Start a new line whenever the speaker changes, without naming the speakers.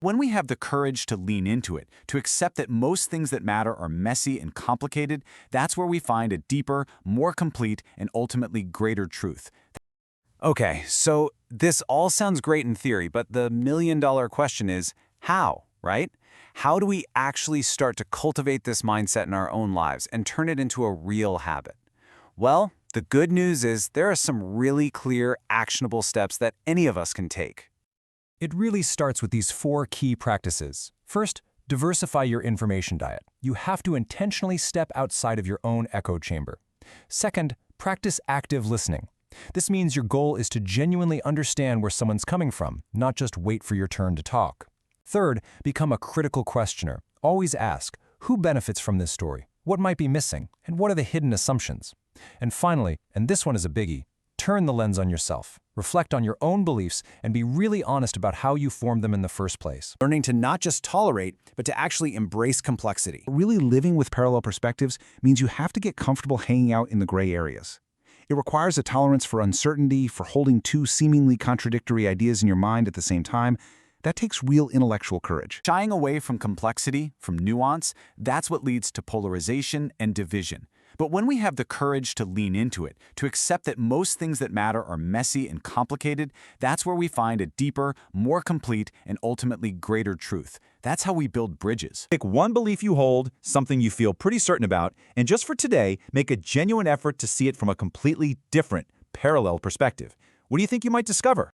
When we have the courage to lean into it, to accept that most things that matter are messy and complicated, that's where we find a deeper, more complete, and ultimately greater truth. Okay, so this all sounds great in theory, but the million-dollar question is, how, right? How do we actually start to cultivate this mindset in our own lives and turn it into a real habit? Well, the good news is there are some really clear, actionable steps that any of us can take.
It really starts with these 4 key practices. First, diversify your information diet. You have to intentionally step outside of your own echo chamber. Second, practice active listening. This means your goal is to genuinely understand where someone's coming from, not just wait for your turn to talk. Third, become a critical questioner. Always ask, who benefits from this story? What might be missing? And what are the hidden assumptions? And finally, and this one is a biggie, turn the lens on yourself. Reflect on your own beliefs and be really honest about how you formed them in the first place.
Learning to not just tolerate, but to actually embrace complexity.
Really living with parallel perspectives means you have to get comfortable hanging out in the gray areas. It requires a tolerance for uncertainty, for holding 2 seemingly contradictory ideas in your mind at the same time. That takes real intellectual courage.
Shying away from complexity, from nuance, that's what leads to polarization and division. But when we have the courage to lean into it, to accept that most things that matter are messy and complicated, that's where we find a deeper, more complete, and ultimately greater truth. That's how we build bridges.
Pick one belief you hold, something you feel pretty certain about, and just for today, make a genuine effort to see it from a completely different, parallel perspective. What do you think you might discover?